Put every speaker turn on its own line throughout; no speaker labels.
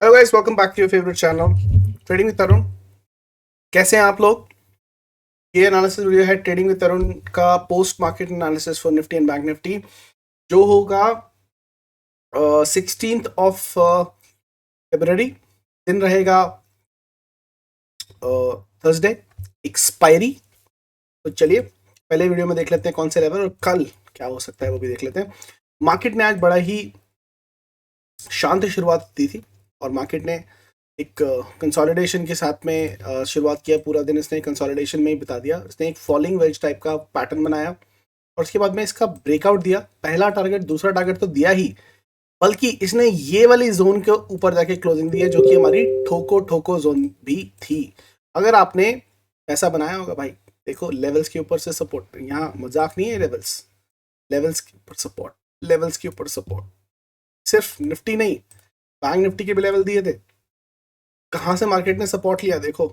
Hello guys, welcome back to your favourite channel trading with Tarun. कैसे हैं आप लोग? ये एनालिसिस वीडियो है ट्रेडिंग विद तरुण का post market analysis for Nifty and bank Nifty, जो होगा 16th ऑफ फरवरी। दिन रहेगा थर्सडे, एक्सपायरी। तो चलिए पहले वीडियो में देख लेते हैं कौन से लेवल और कल क्या हो सकता है वो भी देख लेते हैं। मार्केट ने आज बड़ा ही शांत शुरुआत दी थी और मार्केट ने एक कंसोलिडेशन के साथ में शुरुआत किया। पूरा दिन इसने कंसोलिडेशन में ही बिता दिया। इसने एक फॉलिंग वेज टाइप का पैटर्न बनाया और उसके बाद में इसका ब्रेकआउट दिया। पहला टारगेट, दूसरा टारगेट तो दिया ही, बल्कि इसने ये वाली जोन के ऊपर जाके क्लोजिंग दी है, जो कि हमारी ठोको ठोको जोन भी थी। अगर आपने पैसा बनाया होगा भाई, देखो लेवल्स के ऊपर से सपोर्ट, यहाँ मजाक नहीं है। लेवल्स के ऊपर सपोर्ट, लेवल्स के ऊपर सपोर्ट। सिर्फ निफ्टी नहीं, बैंक निफ्टी के भी लेवल दिए थे। कहां से मार्केट ने सपोर्ट लिया? देखो,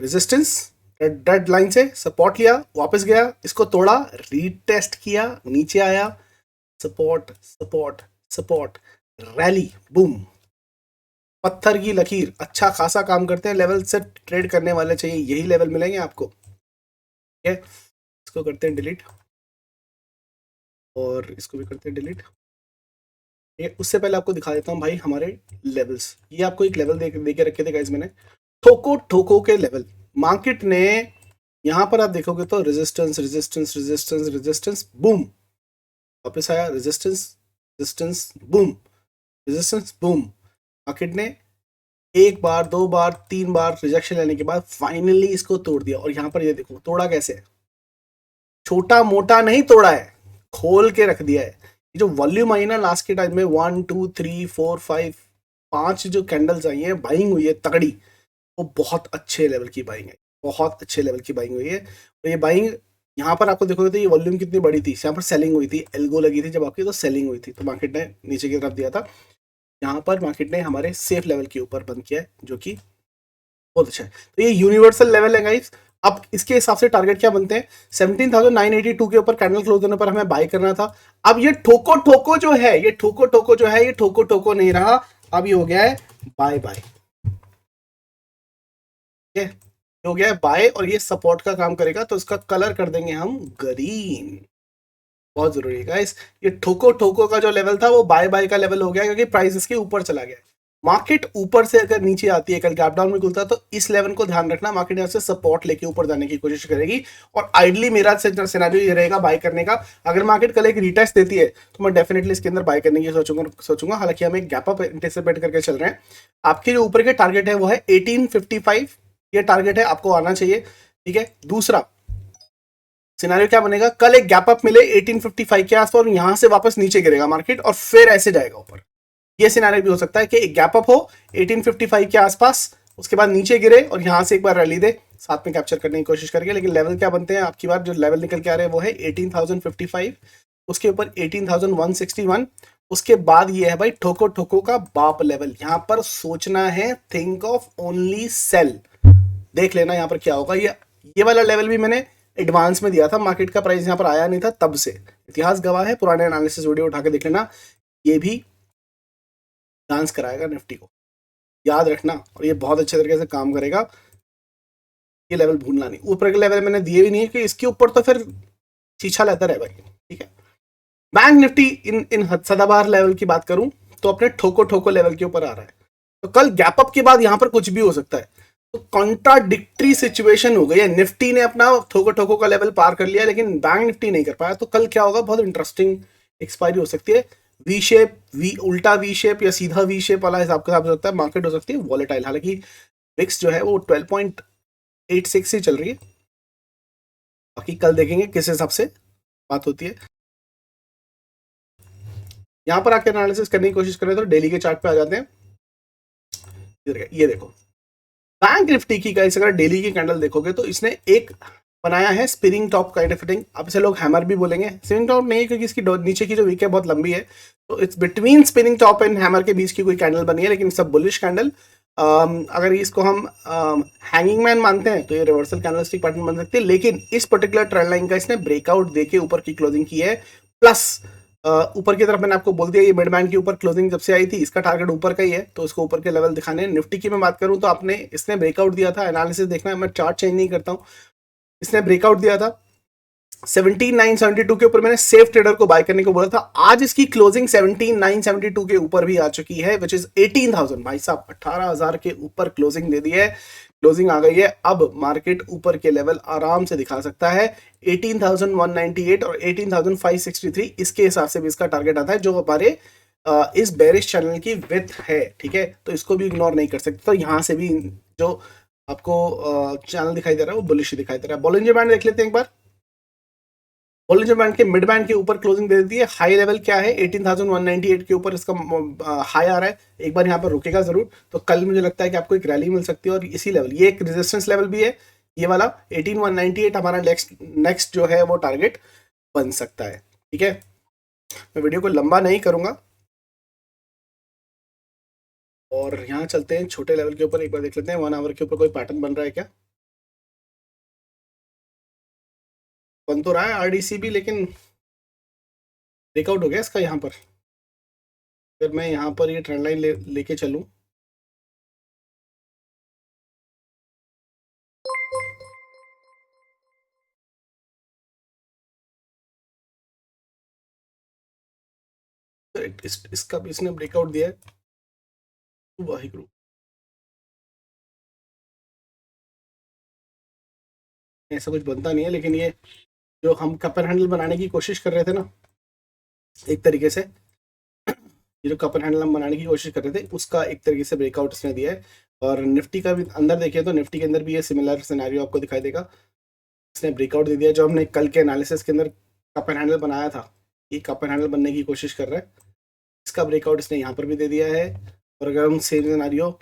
रेजिस्टेंस, डेड लाइन से सपोर्ट लिया, वापस गया, इसको तोड़ा, रीटेस्ट किया, नीचे आया, support support support, rally, boom. पत्थर की लकीर, अच्छा खासा काम करते हैं। लेवल से ट्रेड करने वाले चाहिए, यही लेवल मिलेंगे आपको। ठीक है, इसको करते हैं डिलीट और इसको भी करते हैं डिलीट। ये उससे पहले आपको दिखा देता हूँ भाई हमारे लेवल्स। ये आपको एक लेवल दे के रखे थे गाइस मैंने, ठोको ठोको के लेवल। मार्केट ने यहां पर आप देखोगे तो resistance resistance resistance resistance, boom, वापस आया, resistance resistance, boom, resistance, boom. Market ने एक बार, दो बार, तीन बार रिजेक्शन लेने के बाद फाइनली इसको तोड़ दिया। और यहां पर ये देखो तोड़ा कैसे, छोटा मोटा नहीं तोड़ा है, खोल के रख दिया है। ये जो वॉल्यूम आई ना लास्ट के टाइम में, 1 2 3 4 5 5 जो कैंडल्स आई हैं, बाइंग हुई है तगड़ी, वो बहुत अच्छे लेवल की बाइंग है, बहुत अच्छे लेवल की बाइंग हुई है। तो ये बाइंग यहाँ पर आपको देखोगे तो ये वॉल्यूम कितनी बड़ी थी, यहाँ पर सेलिंग हुई थी, एल्गो लगी थी जब आपकी, तो सेलिंग हुई थी, तो मार्केट ने नीचे की तरफ दिया था। यहाँ पर मार्केट ने हमारे सेफ लेवल के ऊपर बंद किया है, जो कि बहुत अच्छा है। तो ये यूनिवर्सल लेवल है गाइस। अब इसके हिसाब से टारगेट क्या बनते हैं? 17,982 के ऊपर कैंडल क्लोज होने पर हमें बाय करना था। अब ये ठोको ठोको जो है, ये ठोको ठोको जो है, ये ठोको ठोको नहीं रहा, अब ये हो गया है बाय बाय। हो गया है बाय, और ये सपोर्ट का काम करेगा, तो इसका कलर कर देंगे हम ग्रीन। बहुत जरूरी है गाइस। ये ठोको ठोको का जो लेवल था वो बाय बाय का लेवल हो गया, क्योंकि प्राइस इसके ऊपर चला गया। मार्केट ऊपर से अगर नीचे आती है, कल गैप डाउन में खुलता है, तो इस लेवल को ध्यान रखना, मार्केट यहाँ से सपोर्ट लेके ऊपर जाने की कोशिश करेगी। और आइडली मेरा सिनेरियो ये रहेगा बाय करने का। अगर मार्केट कल एक रीटेस्ट देती है तो मैं डेफिनेटली इसके अंदर बाय करने की सोचूंगा। हालांकि हम एक गैप अप एंटिसिपेट करके चल रहे हैं। आपके जो ऊपर के टारगेट है वो है 1855, ये टारगेट है, आपको आना चाहिए। ठीक है, दूसरा सिनारियो क्या बनेगा? कल एक गैप अप मिले 1855 के आसपास और यहां से वापस नीचे गिरेगा मार्केट और फिर ऐसे जाएगा ऊपर। ये सिनारियो भी हो सकता है कि एक गैप अप हो 1855 के आसपास, उसके बाद नीचे गिरे और यहां से एक बार रैली दे, साथ में कैप्चर करने की कोशिश करेंगे। लेकिन लेवल क्या बनते हैं आपकी बार? जो लेवल निकल के आ रहे हैं वो है 18,055, उसके ऊपर 18,161, उसके बाद ये है भाई ठोको ठोको का बाप लेवल। यहां पर सोचना है, थिंक ऑफ ओनली सेल। देख लेना यहाँ पर क्या होगा। ये वाला लेवल भी मैंने एडवांस में दिया था, मार्केट का प्राइस यहाँ पर आया नहीं था तब से, इतिहास गवाह है, पुराने एनालिसिस वीडियो उठा के देख लेना। ये भी डांस कराएगा निफ्टी को, याद रखना, और ये बहुत अच्छे तरीके से काम करेगा। ये लेवल भूलना नहीं। ऊपर के लेवल मैंने दिए भी नहीं है कि इसके ऊपर तो फिर छीछा लेता है भाई। ठीक है, बैंक निफ्टी इन सदाबहार लेवल की बात करूं तो अपने ठोको ठोको लेवल के ऊपर आ रहा है। तो कल गैप अप के बाद यहां पर कुछ भी हो सकता है। तो कॉन्ट्राडिक्टरी सिचुएशन हो गई है। निफ्टी ने अपना ठोको ठोको का लेवल पार कर लिया, लेकिन बैंक निफ्टी नहीं कर पाया। तो कल क्या होगा? बहुत इंटरेस्टिंग एक्सपायरी हो सकती है। वी शेप, उल्टा वी शेप या सीधा वी शेप वाला हिसाब किताब हो सकता है। मार्केट हो सकती है वॉलेटाइल। हालांकि विक्स जो है वो 12.86 से चल रही है। बाकी कल देखेंगे किस हिसाब से बात होती है। यहां पर आके एनालिसिस करने की कोशिश करें तो डेली के चार्ट पे आ जाते हैं। ये देखो बैंक निफ्टी की गाइस, अगर डेली की कैंडल देखोगे तो इसने एक बनाया है spinning top kind of thing. अब इसे लोग हैमर भी बोलेंगे। स्पिनिंग टॉप नहीं है क्योंकि इसकी नीचे की जो वीक है बहुत लंबी है, तो it's between spinning top and hammer के बीच की कोई कैंडल बनी है, लेकिन सब बुलिश कैंडल। अगर इसको हम हैंगिंग मैन मानते हैं तो ये रिवर्सल कैंडलस्टिक पैटर्न बन सकती है, लेकिन इस पर्टिकुलर ट्रेंड लाइन का इसने ब्रेकआउट देके ऊपर की क्लोजिंग की है। प्लस ऊपर की तरफ मैंने आपको बोल दिया ये मिड बैंड के ऊपर क्लोजिंग जब से आई थी इसका टारगेट ऊपर का ही है, तो इसको ऊपर के लेवल दिखाने हैं। निफ्टी की मैं बात करूं तो आपने इसने ब्रेकआउट दिया था, एनालिसिस देखना है, मैं चार्ट चेंज नहीं करता हूं। इसने ब्रेकआउट दिया था 17,972 के ऊपर, मैंने सेफ ट्रेडर को बाय करने को बोला था। आज इसकी क्लोजिंग 17,972 के ऊपर भी आ चुकी है, विच इज 18,000। भाई साहब 18,000 के ऊपर क्लोजिंग दे दी है, क्लोजिंग आ गई है। अब मार्केट ऊपर के लेवल आराम से दिखा सकता है 18,198 और 18,563, इसके हिसाब से भी इसका टारगेट आता है जो हमारे इस बेरिश चैनल की विथ है। ठीक है, तो इसको भी इग्नोर नहीं कर सकते। तो यहां से भी जो आपको चैनल दिखाई दे रहा है वो बुलिश दिखाई दे रहा है। बॉलिंजर बैंड देख लेते हैं एक बार। बॉलिंजर बैंड के मिड बैंड के ऊपर क्लोजिंग दे देती है। हाई लेवल क्या है 18,198 के ऊपर इसका हाई आ रहा है। एक बार यहाँ पर रुकेगा जरूर, तो कल मुझे लगता है कि आपको एक रैली मिल सकती है। और इसी लेवल, ये एक रेजिस्टेंस लेवल भी है, ये वाला 18,198 हमारा नेक्स्ट जो है वो टारगेट बन सकता है। ठीक है, मैं वीडियो को लंबा नहीं करूंगा और यहाँ चलते हैं छोटे लेवल के ऊपर, एक बार देख लेते हैं 1 आवर के ऊपर कोई पैटर्न बन रहा है क्या। बन तो रहा है आरडीसी भी, लेकिन ब्रेकआउट हो गया इसका यहाँ पर। अगर मैं यहाँ पर ये ट्रेंड लाइन लेके चलूँ, तो इसका भी इसने ब्रेकआउट दिया है। वाहिगुरु, ऐसा कुछ बनता नहीं है, लेकिन ये जो हम कपर हैंडल बनाने की कोशिश कर रहे थे ना, एक तरीके से ये जो कपर हैंडल हम बनाने की कोशिश कर रहे थे उसका एक तरीके से ब्रेकआउट इसने दिया है। और निफ्टी का भी अंदर देखिए तो निफ्टी के अंदर भी ये सिमिलर सिनेरियो आपको दिखाई देगा। इसने ब्रेकआउट दे दिया। जो हमने कल के एनालिसिस के अंदर कपर हैंडल बनाया था, ये कपर हैंडल बनने की कोशिश कर रहा है, इसका ब्रेकआउट इसने यहाँ पर भी दे दिया है। और अगर हम सेम सिनेरियो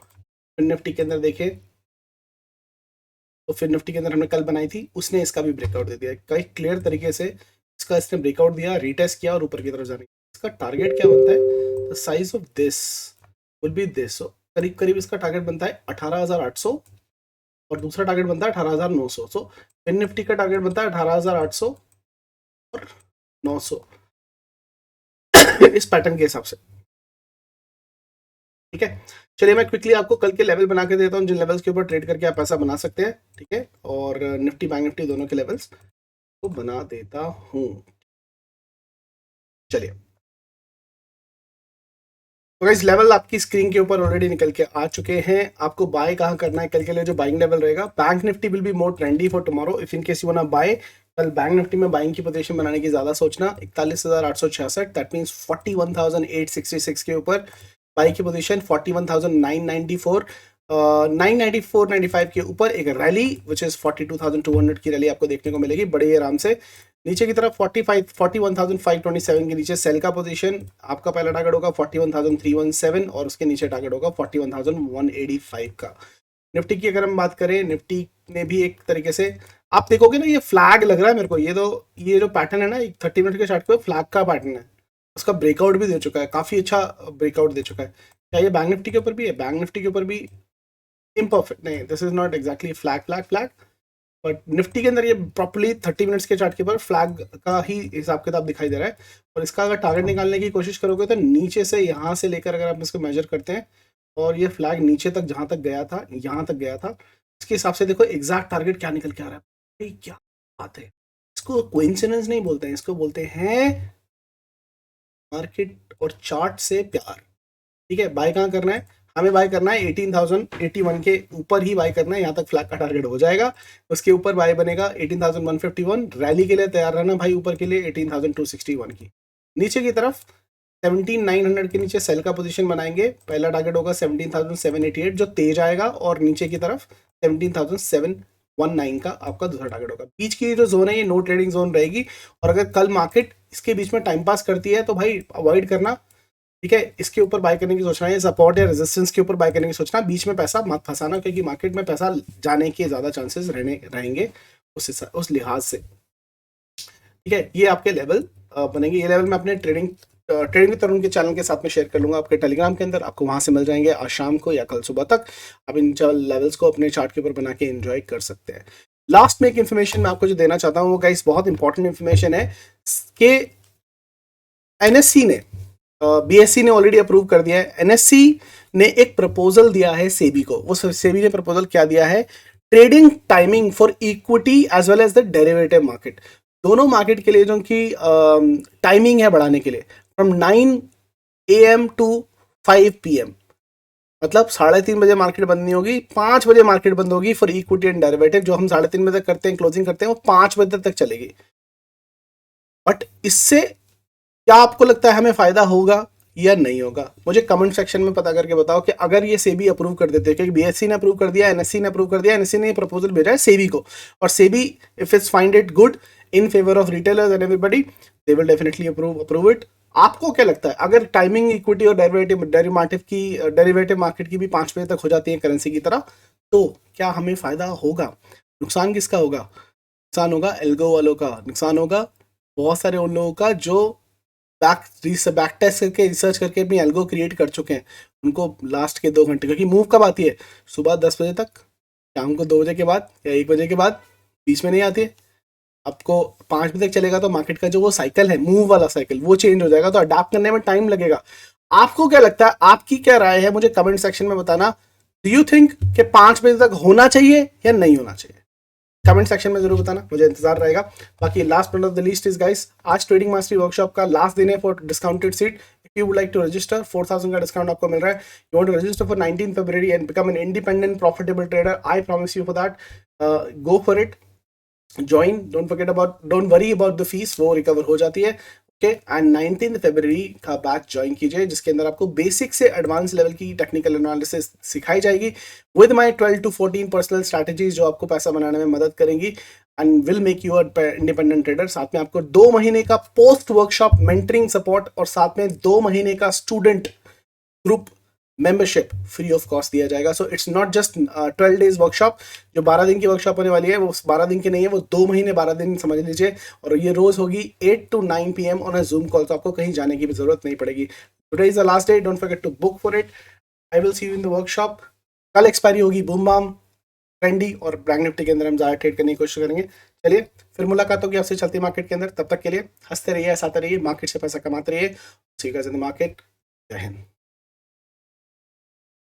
निफ्टी के अंदर देखें तो फिर निफ्टी के अंदर हमने कल बनाई थी, उसने इसका भी ब्रेकआउट दे दिया। कई क्लियर तरीके से इसका इसने ब्रेकआउट दिया, रीटेस्ट किया और ऊपर की तरफ जाने। इसका टारगेट क्या बनता है, the size of this will be this. So करीब करीब इसका टारगेट बनता है 18,800 और दूसरा टारगेट बनता है 18,900। सो फिर निफ्टी का टारगेट बनता है 18,800 और 900 इस पैटर्न के हिसाब से। ठीक है, चलिए मैं क्विकली आपको कल के लेवल बना के देता हूँ जिन लेवल्स के ऊपर ट्रेड करके आप पैसा बना सकते हैं। ठीक है, और निफ्टी बैंक निफ्टी दोनों के लेवल्स को बना देता हूँ। चलिए, तो गाइस लेवल आपकी स्क्रीन के ऊपर ऑलरेडी निकल के आ चुके हैं। आपको बाय कहाँ करना है कल के लिए जो बाइंग लेवल रहेगा। Bank Nifty will be more trendy for tomorrow if in case you want bye. कल बैंक निफ्टी में बाइंग की पोजीशन बनाने की ज्यादा सोचना। 41,866 दैट मींस 41,866 के ऊपर बाई की पोजीशन। 41,994 994-95 के ऊपर एक रैली विच इज 42,200 की रैली आपको देखने को मिलेगी बड़े आराम से। नीचे की तरफ 41,527 के नीचे सेल का पोजीशन। आपका पहला टारगेट होगा 41,317 और उसके नीचे टारगेट होगा 41,185 का। निफ्टी की अगर हम बात करें, निफ्टी ने भी एक तरीके से आप देखोगे ना, ये फ्लैग लग रहा है मेरे को, ये जो पैटर्न है ना 30 मिनट के चार्ट पे फ्लैग का पैटर्न है। उसका ब्रेकआउट भी दे चुका है, काफी अच्छा ब्रेकआउट दे चुका है। क्या ये बैंक निफ्टी के ऊपर भी है? बैंक निफ्टी के ऊपर भी इम्परफेक्ट नहीं, this is not exactly flag flag flag, but Nifty के अंदर ये प्रॉपर्ली 30 मिनट्स के चार्ट के ऊपर फ्लैग का ही हिसाब किताब दिखाई दे रहा है। और इसका अगर टारगेट निकालने की कोशिश करोगे तो नीचे से यहाँ से लेकर अगर आप इसको मेजर करते हैं और ये फ्लैग नीचे तक जहां तक गया था, यहाँ तक गया था, इसके हिसाब से देखो एग्जैक्ट टारगेट क्या निकल के आ रहा है। क्या बात है, इसको कोइंसिडेंस नहीं बोलते हैं, इसको बोलते हैं मार्केट और चार्ट से प्यार। ठीक है, बाय कहाँ करना है, हमें बाय करना है 18,081 के ऊपर ही बाय करना है। यहाँ तक फ्लैग का टारगेट हो जाएगा, उसके ऊपर बाय बनेगा 18,151। रैली के लिए तैयार रहना भाई, ऊपर के लिए 18,261 की। नीचे की तरफ 17,900 के नीचे सेल का पोजीशन बनाएंगे। पहला टारगेट होगा 17,788 जो तेज आएगा, और नीचे की तरफ 17,719 का आपका दूसरा टारगेट होगा। बीच की जो जोन है ये नो ट्रेडिंग जोन रहेगी, और अगर कल मार्केट इसके बीच में टाइम पास करती है तो भाई अवॉइड करना। ठीक है, इसके ऊपर बाय करने की सोचना है, सपोर्ट या रेजिस्टेंस के ऊपर बाय करने की सोचना। बीच में पैसा मत फंसाना, क्योंकि मार्केट में पैसा जाने के ज्यादा चांसेस रहेंगे उस लिहाज से। ठीक है, ये आपके लेवल बनेंगे। ये लेवल मैं अपने ट्रेडिंग तरुण के चैनल के साथ में शेयर कर लूंगा आपके टेलीग्राम के अंदर। आपको वहां से मिल जाएंगे आज शाम को या कल सुबह तक। आप इन लेवल्स को अपने चार्ट के ऊपर बना के एंजॉय कर सकते हैं। लास्ट में एक इन्फॉर्मेशन मैं आपको जो देना चाहता हूँ वो गाइस बहुत इंपॉर्टेंट इन्फॉर्मेशन है कि एनएससी ने, बीएससी ने ऑलरेडी अप्रूव कर दिया है, एनएससी ने एक प्रपोजल दिया है सेबी को। वो सेबी ने प्रपोजल क्या दिया है, trading timing for equity as well as the derivative market, दोनों मार्केट के लिए जो कि टाइमिंग है बढ़ाने के लिए, फ्रॉम 9 AM टू 5 PM, मतलब 3:30 बजे मार्केट बंद नहीं होगी, 5 बजे मार्केट बंद होगी फॉर इक्विटी एंड डेरिवेटिव। जो हम 3:30 बजे तक करते हैं, क्लोजिंग करते हैं, वो 5 बजे तक चलेगी। बट इससे क्या आपको लगता है हमें फायदा होगा या नहीं होगा? मुझे कमेंट सेक्शन में पता करके बताओ कि अगर ये सेबी अप्रूव कर देते हैं, क्योंकि बीएससी ने अप्रूव कर दिया, एनएससी ने अप्रूव कर दिया, एनएससी ने प्रपोजल भेजा है सेबी को, और SEBI if it's find it good in favour of retailers and everybody, they will definitely approve it. आपको क्या लगता है, अगर टाइमिंग इक्विटी और डेरिवेटिव मार्केट की भी 5 बजे तक हो जाती है करेंसी की तरह, तो क्या हमें फायदा होगा? नुकसान किसका होगा? नुकसान होगा एल्गो वालों का, नुकसान होगा बहुत सारे उन लोगों का जो बैक टेस्ट करके रिसर्च करके अपनी एल्गो क्रिएट कर चुके हैं। उनको लास्ट के 2 घंटे, क्योंकि मूव कब आती है, सुबह 10 बजे तक, शाम को 2 बजे के बाद या 1 बजे के बाद, बीच में नहीं आती है। आपको 5 बजे तक चलेगा तो मार्केट का जो वो साइकिल है, मूव वाला साइकिल, वो चेंज हो जाएगा, तो अडाप्ट करने में टाइम लगेगा। आपको क्या लगता है, आपकी क्या राय है, मुझे कमेंट सेक्शन में बताना। डू यू थिंक कि 5 बजे तक होना चाहिए या नहीं होना चाहिए? कमेंट सेक्शन में जरूर बताना, मुझे इंतजार रहेगा। बाकी last but not the least is guys, आज ट्रेडिंग मास्टरी वर्कशॉप का लास्ट दिन है for discounted seat. If you would like to register, 4000 का डिस्काउंट आपको मिल रहा है। You want to register for 19 February and become an independent profitable trader, I promise you for that, go for it, join, don't worry about the fees, वो recover हो जाती है। Okay, and 19 फरवरी का बैच ज्वाइन कीजिए, जिसके अंदर आपको basic से एडवांस लेवल की टेक्निकल एनालिसिस सिखाई जाएगी with my 12 to 14 personal strategies, जो आपको पैसा बनाने में मदद करेंगी and will make you independent trader. साथ में आपको 2 महीने का पोस्ट वर्कशॉप मेंटरिंग सपोर्ट और साथ में 2 महीने का student group membership free of cost दिया जाएगा। So it's not just 12 days workshop, जो 12 दिन की वर्कशॉप होने वाली है वो 12 दिन की नहीं है, वो 2 महीने 12 दिन समझ लीजिए। और ये रोज होगी 8 to 9 PM on a Zoom call, तो आपको कहीं जाने की भी जरूरत नहीं पड़ेगी। Today is the last day, don't forget to book for it. I will see you in the workshop. कल एक्सपायरी होगी बूम बाम, ट्रेंडी और बैंक निफ्टी के अंदर हम ज़्यादा ट्रेड करने की कोशिश करेंगे। चलिए फिर मुलाकात होगी आपसे चलती मार्केट के अंदर, तब तक के लिए हंसते रहिए, हंसाते रहिए, मार्केट से पैसा कमाते रहिए। See you guys in the market. जय हिंद।